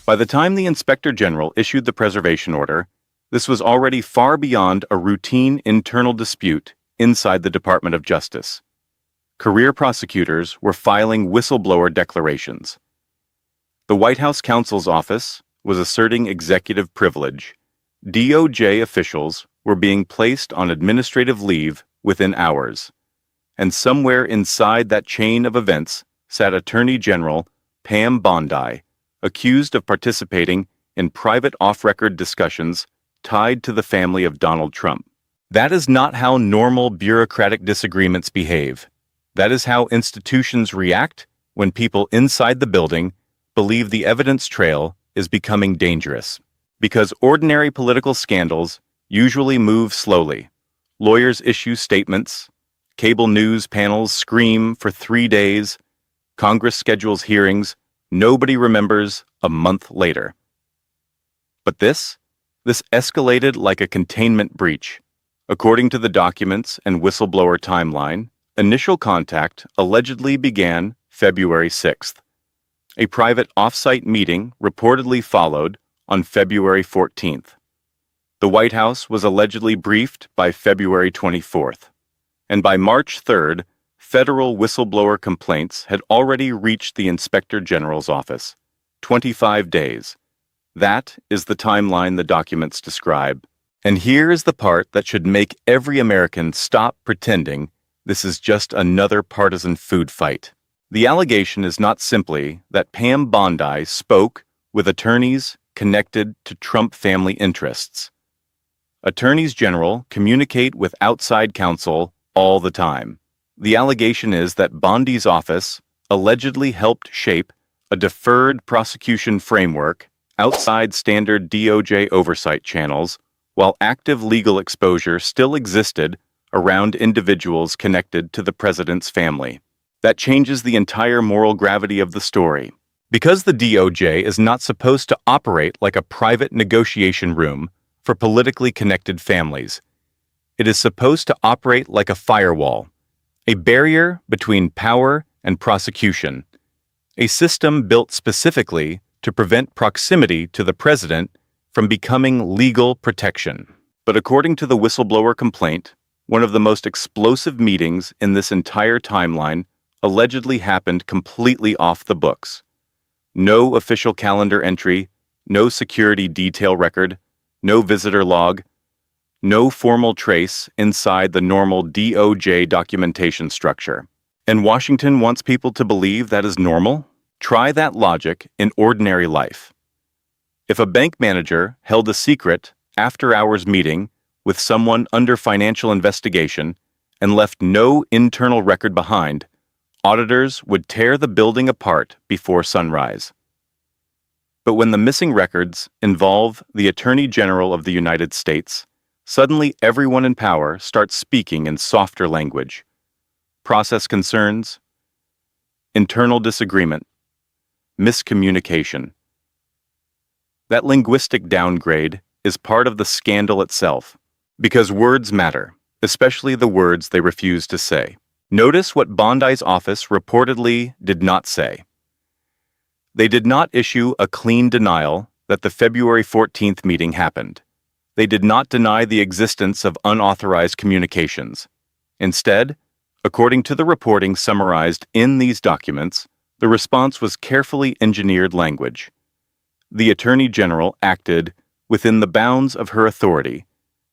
By the time the Inspector General issued the preservation order, this was already far beyond a routine internal dispute inside the Department of Justice. Career prosecutors were filing whistleblower declarations. The White House counsel's office was asserting executive privilege. DOJ officials were being placed on administrative leave within hours. And somewhere inside that chain of events sat Attorney General Pam Bondi, accused of participating in private off-record discussions tied to the family of Donald Trump. That is not how normal bureaucratic disagreements behave. That is how institutions react when people inside the building believe the evidence trail is becoming dangerous. Because ordinary political scandals usually move slowly. Lawyers issue statements, cable news panels scream for 3 days, Congress schedules hearings, nobody remembers a month later. But this escalated like a containment breach. According to the documents and whistleblower timeline, initial contact allegedly began February 6th. A private off-site meeting reportedly followed on February 14th. The White House was allegedly briefed by February 24th. And by March 3rd, federal whistleblower complaints had already reached the Inspector General's office. 25 days. That is the timeline the documents describe. And here is the part that should make every American stop pretending this is just another partisan food fight. The allegation is not simply that Pam Bondi spoke with attorneys connected to Trump family interests. Attorneys general communicate with outside counsel all the time. The allegation is that Bondi's office allegedly helped shape a deferred prosecution framework outside standard DOJ oversight channels, while active legal exposure still existed around individuals connected to the president's family. That changes the entire moral gravity of the story. Because the DOJ is not supposed to operate like a private negotiation room for politically connected families, it is supposed to operate like a firewall, a barrier between power and prosecution, a system built specifically to prevent proximity to the president from becoming legal protection. But according to the whistleblower complaint, one of the most explosive meetings in this entire timeline allegedly happened completely off the books. No official calendar entry, no security detail record, no visitor log, no formal trace inside the normal DOJ documentation structure. And Washington wants people to believe that is normal? Try that logic in ordinary life. If a bank manager held a secret after-hours meeting with someone under financial investigation and left no internal record behind, auditors would tear the building apart before sunrise. But when the missing records involve the Attorney General of the United States, suddenly everyone in power starts speaking in softer language. Process concerns, internal disagreement, miscommunication. That linguistic downgrade is part of the scandal itself, because words matter, especially the words they refuse to say. Notice what Bondi's office reportedly did not say. They did not issue a clean denial that the February 14th meeting happened. They did not deny the existence of unauthorized communications. Instead, according to the reporting summarized in these documents, the response was carefully engineered language. The Attorney General acted within the bounds of her authority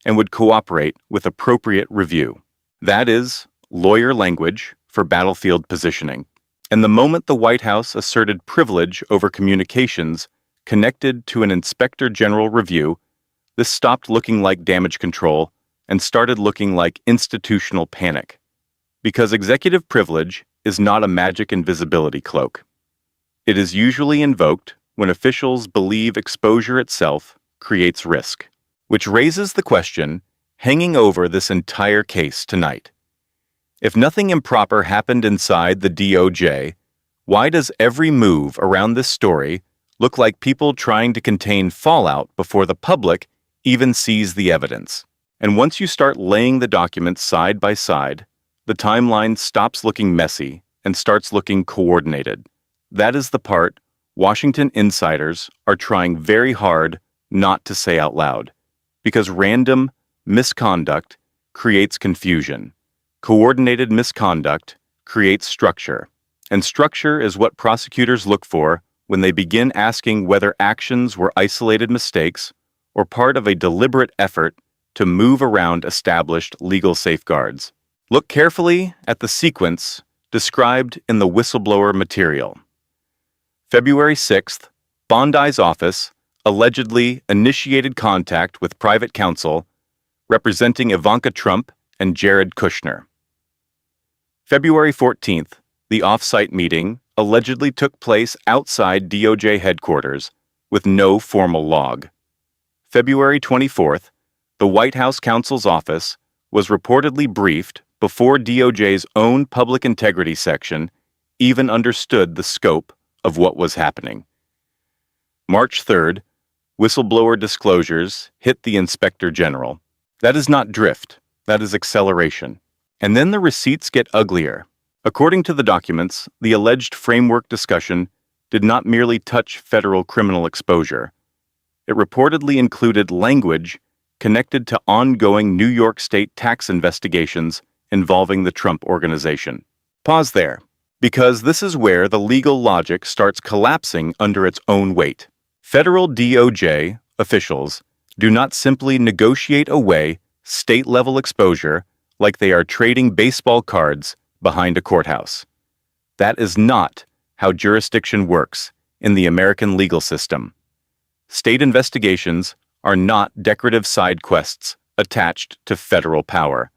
and would cooperate with appropriate review. That is, lawyer language for battlefield positioning. And the moment the White House asserted privilege over communications connected to an Inspector General review, this stopped looking like damage control and started looking like institutional panic. Because executive privilege is not a magic invisibility cloak. It is usually invoked when officials believe exposure itself creates risk, which raises the question hanging over this entire case tonight. If nothing improper happened inside the DOJ, why does every move around this story look like people trying to contain fallout before the public even sees the evidence? And once you start laying the documents side by side, the timeline stops looking messy and starts looking coordinated. That is the part Washington insiders are trying very hard not to say out loud, because random misconduct creates confusion. Coordinated misconduct creates structure, and structure is what prosecutors look for when they begin asking whether actions were isolated mistakes or part of a deliberate effort to move around established legal safeguards. Look carefully at the sequence described in the whistleblower material. February 6th, Bondi's office allegedly initiated contact with private counsel representing Ivanka Trump and Jared Kushner. February 14th, the off-site meeting allegedly took place outside DOJ headquarters with no formal log. February 24th, the White House counsel's office was reportedly briefed before DOJ's own public integrity section even understood the scope of what was happening. March 3rd, whistleblower disclosures hit the Inspector General. That is not drift, that is acceleration. And then the receipts get uglier. According to the documents, the alleged framework discussion did not merely touch federal criminal exposure. It reportedly included language connected to ongoing New York State tax investigations involving the Trump Organization. Pause there, because this is where the legal logic starts collapsing under its own weight. Federal DOJ officials do not simply negotiate away state-level exposure like they are trading baseball cards behind a courthouse. That is not how jurisdiction works in the American legal system. State investigations are not decorative side quests attached to federal power.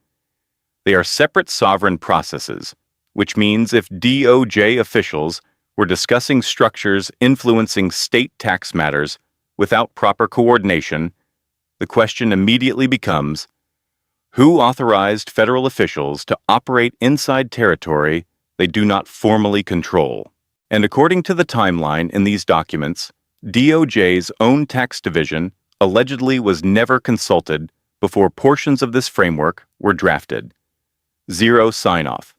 They are separate sovereign processes, which means if DOJ officials were discussing structures influencing state tax matters without proper coordination, the question immediately becomes, who authorized federal officials to operate inside territory they do not formally control? And according to the timeline in these documents, DOJ's own tax division allegedly was never consulted before portions of this framework were drafted. Zero sign-off.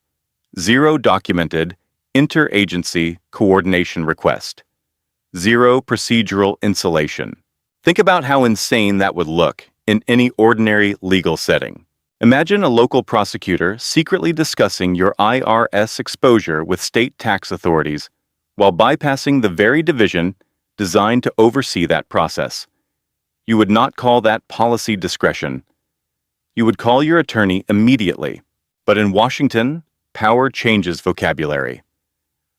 Zero documented interagency coordination request. Zero procedural insulation. Think about how insane that would look in any ordinary legal setting. Imagine a local prosecutor secretly discussing your IRS exposure with state tax authorities while bypassing the very division designed to oversee that process. You would not call that policy discretion. You would call your attorney immediately. But in Washington, power changes vocabulary.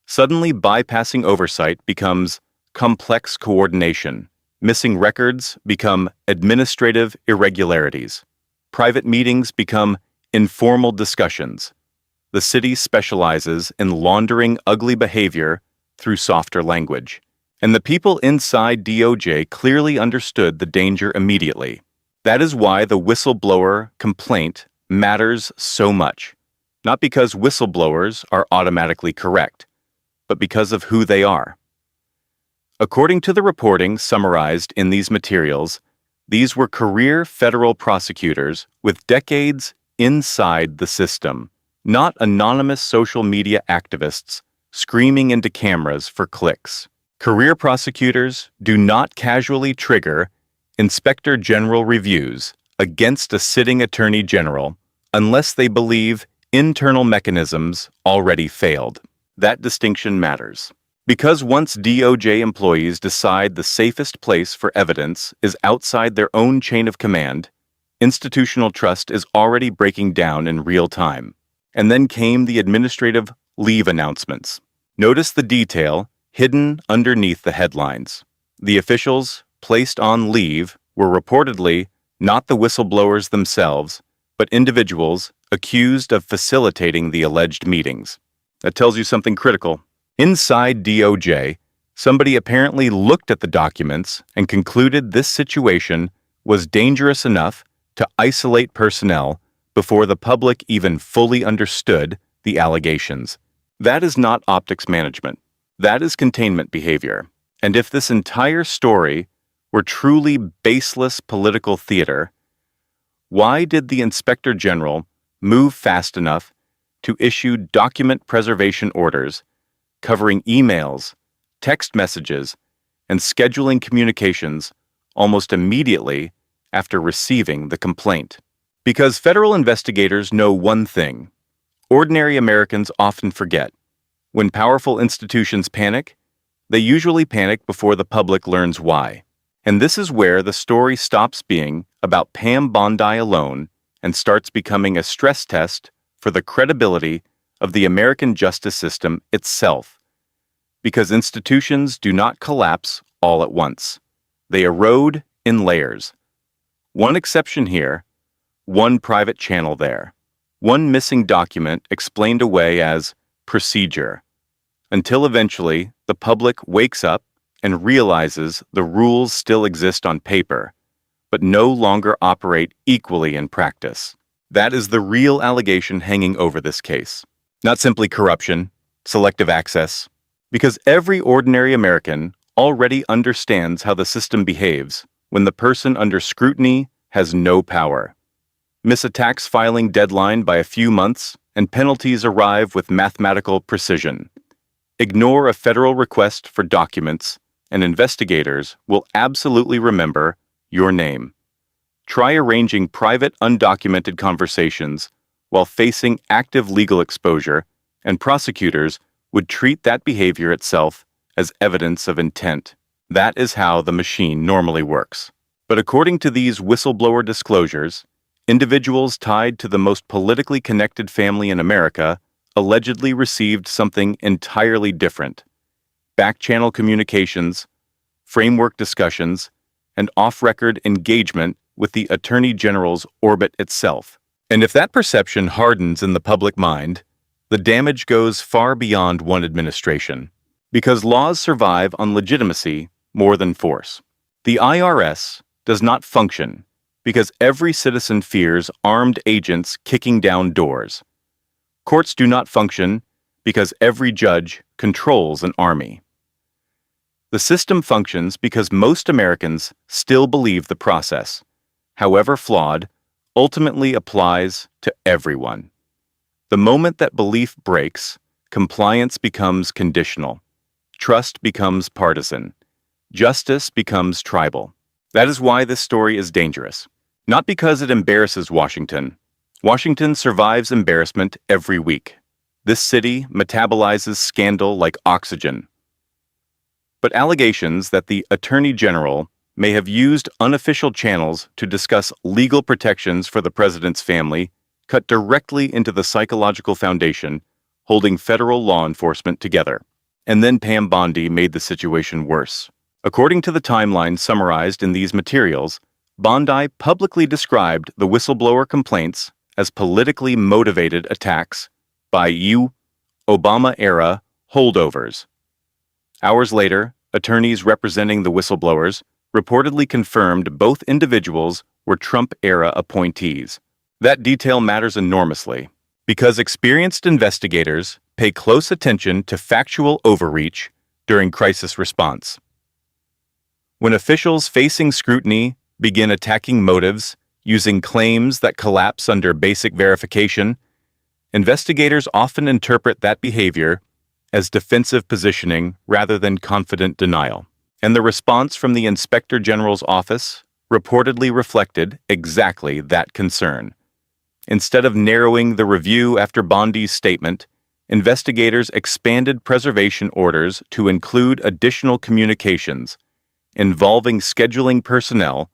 Suddenly, bypassing oversight becomes complex coordination. Missing records become administrative irregularities. Private meetings become informal discussions. The city specializes in laundering ugly behavior through softer language. And the people inside DOJ clearly understood the danger immediately. That is why the whistleblower complaint matters so much. Not because whistleblowers are automatically correct, but because of who they are. According to the reporting summarized in these materials, these were career federal prosecutors with decades inside the system, not anonymous social media activists screaming into cameras for clicks. Career prosecutors do not casually trigger Inspector General reviews against a sitting Attorney General unless they believe internal mechanisms already failed. That distinction matters. Because once DOJ employees decide the safest place for evidence is outside their own chain of command, institutional trust is already breaking down in real time. And then came the administrative leave announcements. Notice the detail hidden underneath the headlines. The officials placed on leave were reportedly not the whistleblowers themselves, but individuals accused of facilitating the alleged meetings. That tells you something critical. Inside DOJ, somebody apparently looked at the documents and concluded this situation was dangerous enough to isolate personnel before the public even fully understood the allegations. That is not optics management. That is containment behavior. And if this entire story were truly baseless political theater, why did the Inspector General move fast enough to issue document preservation orders covering emails, text messages, and scheduling communications almost immediately after receiving the complaint. Because federal investigators know one thing: ordinary Americans often forget. When powerful institutions panic, they usually panic before the public learns why. And this is where the story stops being about Pam Bondi alone and starts becoming a stress test for the credibility of the American justice system itself. Because institutions do not collapse all at once. They erode in layers. One exception here, one private channel there, one missing document explained away as procedure, until eventually the public wakes up and realizes the rules still exist on paper, but no longer operate equally in practice. That is the real allegation hanging over this case. Not simply corruption, selective access, because every ordinary American already understands how the system behaves when the person under scrutiny has no power. Miss a tax filing deadline by a few months, and penalties arrive with mathematical precision. Ignore a federal request for documents, and investigators will absolutely remember your name. Try arranging private, undocumented conversations while facing active legal exposure, and prosecutors would treat that behavior itself as evidence of intent. That is how the machine normally works. But according to these whistleblower disclosures, individuals tied to the most politically connected family in America allegedly received something entirely different: back-channel communications, framework discussions, and off-record engagement with the Attorney General's orbit itself. And if that perception hardens in the public mind, the damage goes far beyond one administration. Because laws survive on legitimacy more than force. The IRS does not function because every citizen fears armed agents kicking down doors. Courts do not function because every judge controls an army. The system functions because most Americans still believe the process, however flawed, ultimately applies to everyone. The moment that belief breaks, compliance becomes conditional. Trust becomes partisan. Justice becomes tribal. That is why this story is dangerous. Not because it embarrasses Washington. Washington survives embarrassment every week. This city metabolizes scandal like oxygen. But allegations that the Attorney General may have used unofficial channels to discuss legal protections for the president's family cut directly into the psychological foundation holding federal law enforcement together. And then Pam Bondi made the situation worse. According to the timeline summarized in these materials, Bondi publicly described the whistleblower complaints as politically motivated attacks by Obama-era holdovers. Hours later, attorneys representing the whistleblowers reportedly confirmed both individuals were Trump-era appointees. That detail matters enormously, because experienced investigators pay close attention to factual overreach during crisis response. When officials facing scrutiny begin attacking motives using claims that collapse under basic verification, investigators often interpret that behavior as defensive positioning rather than confident denial. And the response from the Inspector General's office reportedly reflected exactly that concern. Instead of narrowing the review after Bondi's statement, investigators expanded preservation orders to include additional communications involving scheduling personnel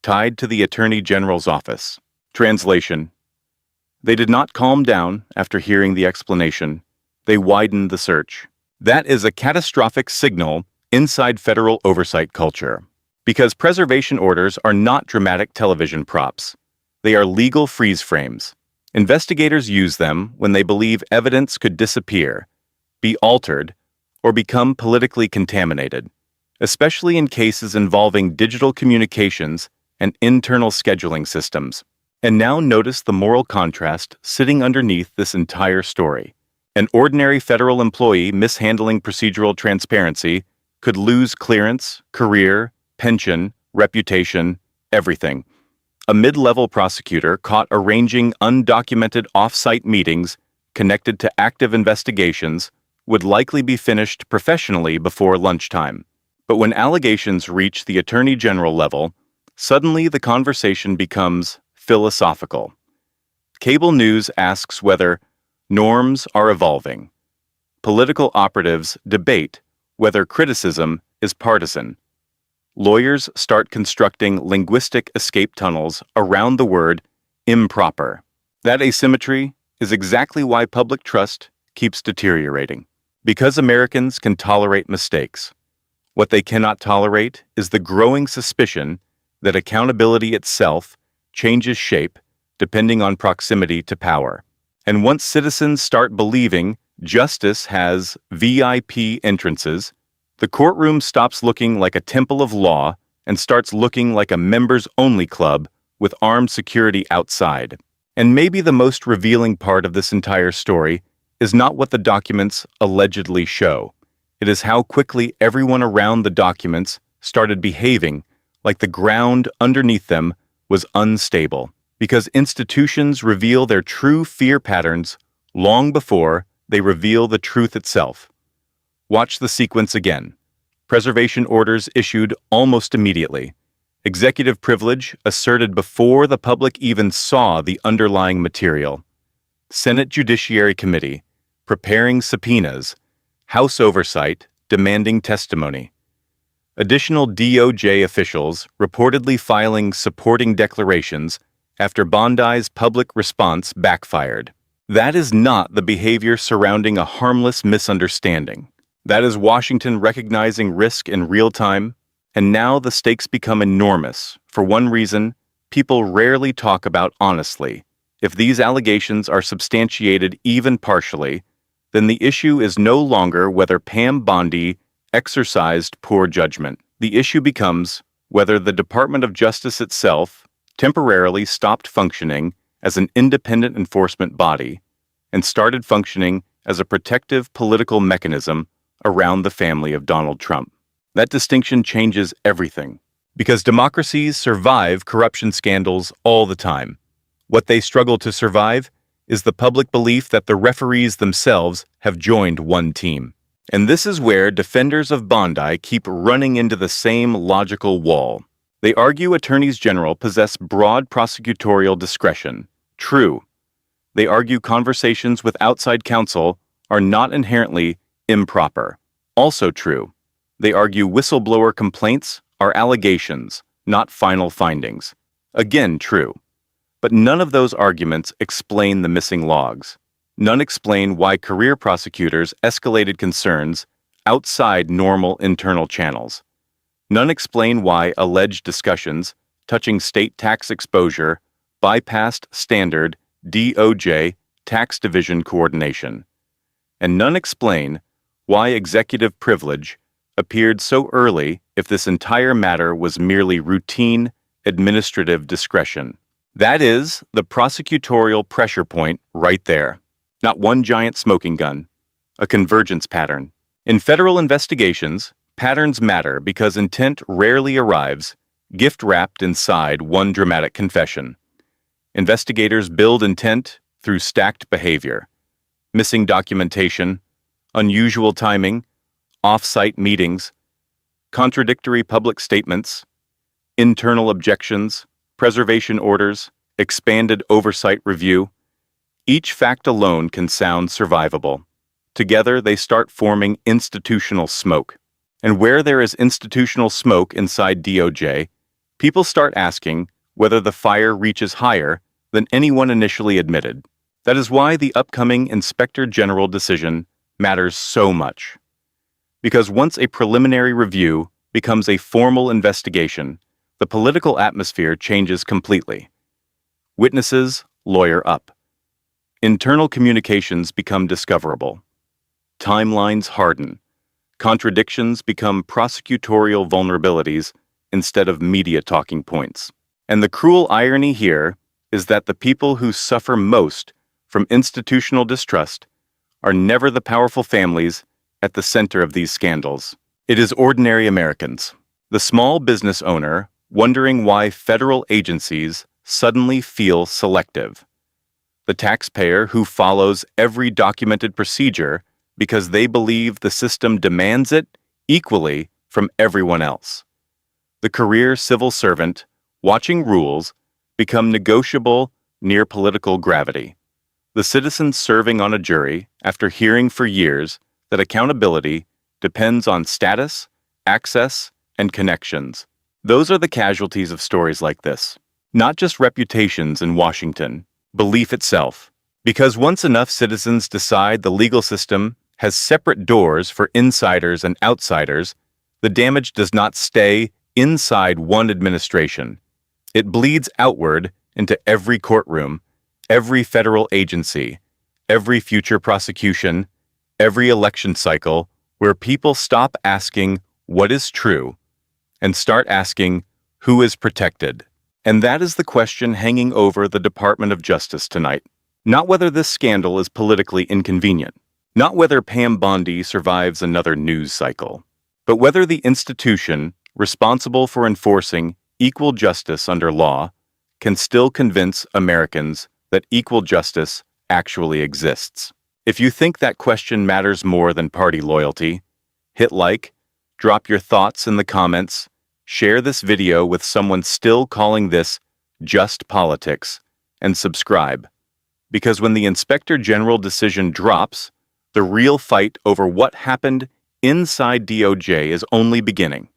tied to the Attorney General's office. Translation: they did not calm down after hearing the explanation. They widened the search. That is a catastrophic signal inside federal oversight culture. Because preservation orders are not dramatic television props. They are legal freeze frames. Investigators use them when they believe evidence could disappear, be altered, or become politically contaminated, especially in cases involving digital communications and internal scheduling systems. And now notice the moral contrast sitting underneath this entire story. An ordinary federal employee mishandling procedural transparency could lose clearance, career, pension, reputation, everything. A mid-level prosecutor caught arranging undocumented off-site meetings connected to active investigations would likely be finished professionally before lunchtime. But when allegations reach the Attorney General level, suddenly the conversation becomes philosophical. Cable news asks whether norms are evolving. Political operatives debate whether criticism is partisan. Lawyers start constructing linguistic escape tunnels around the word improper. That asymmetry is exactly why public trust keeps deteriorating. Because Americans can tolerate mistakes, what they cannot tolerate is the growing suspicion that accountability itself changes shape depending on proximity to power. And once citizens start believing justice has VIP entrances, the courtroom stops looking like a temple of law and starts looking like a members-only club with armed security outside. And maybe the most revealing part of this entire story is not what the documents allegedly show. It is how quickly everyone around the documents started behaving like the ground underneath them was unstable, because institutions reveal their true fear patterns long before they reveal the truth itself. Watch the sequence again. Preservation orders issued almost immediately. Executive privilege asserted before the public even saw the underlying material. Senate Judiciary Committee preparing subpoenas. House oversight demanding testimony. Additional DOJ officials reportedly filing supporting declarations after Bondi's public response backfired. That is not the behavior surrounding a harmless misunderstanding. That is Washington recognizing risk in real time, and now the stakes become enormous. For one reason, people rarely talk about honestly. If these allegations are substantiated even partially, then the issue is no longer whether Pam Bondi exercised poor judgment. The issue becomes whether the Department of Justice itself temporarily stopped functioning as an independent enforcement body and started functioning as a protective political mechanism around the family of Donald Trump. That distinction changes everything, because democracies survive corruption scandals all the time. What they struggle to survive is the public belief that the referees themselves have joined one team. And this is where defenders of Bondi keep running into the same logical wall. They argue attorneys general possess broad prosecutorial discretion. True. They argue conversations with outside counsel are not inherently improper. Also true. They argue whistleblower complaints are allegations, not final findings. Again, true. But none of those arguments explain the missing logs. None explain why career prosecutors escalated concerns outside normal internal channels. None explain why alleged discussions touching state tax exposure bypassed standard DOJ tax division coordination. And none explain why executive privilege appeared so early if this entire matter was merely routine administrative discretion. That is the prosecutorial pressure point right there. Not one giant smoking gun, a convergence pattern. In federal investigations, patterns matter because intent rarely arrives, gift-wrapped inside one dramatic confession. Investigators build intent through stacked behavior, missing documentation, unusual timing, off-site meetings, contradictory public statements, internal objections, preservation orders, expanded oversight review. Each fact alone can sound survivable. Together, they start forming institutional smoke. And where there is institutional smoke inside DOJ, people start asking whether the fire reaches higher than anyone initially admitted. That is why the upcoming Inspector General decision matters so much. Because once a preliminary review becomes a formal investigation, the political atmosphere changes completely. Witnesses lawyer up. Internal communications become discoverable. Timelines harden. Contradictions become prosecutorial vulnerabilities instead of media talking points. And the cruel irony here is that the people who suffer most from institutional distrust are never the powerful families at the center of these scandals. It is ordinary Americans, the small business owner wondering why federal agencies suddenly feel selective, the taxpayer who follows every documented procedure because they believe the system demands it equally from everyone else. The career civil servant, watching rules, become negotiable near political gravity. The citizens serving on a jury, after hearing for years that accountability depends on status, access, and connections. Those are the casualties of stories like this. Not just reputations in Washington, belief itself. Because once enough citizens decide the legal system has separate doors for insiders and outsiders, the damage does not stay inside one administration. It bleeds outward into every courtroom, every federal agency, every future prosecution, every election cycle, where people stop asking what is true and start asking who is protected. And that is the question hanging over the Department of Justice tonight. Not whether this scandal is politically inconvenient, not whether Pam Bondi survives another news cycle, but whether the institution responsible for enforcing equal justice under law can still convince Americans that equal justice actually exists. If you think that question matters more than party loyalty, hit like, drop your thoughts in the comments, share this video with someone still calling this just politics, and subscribe. Because when the Inspector General decision drops, the real fight over what happened inside DOJ is only beginning.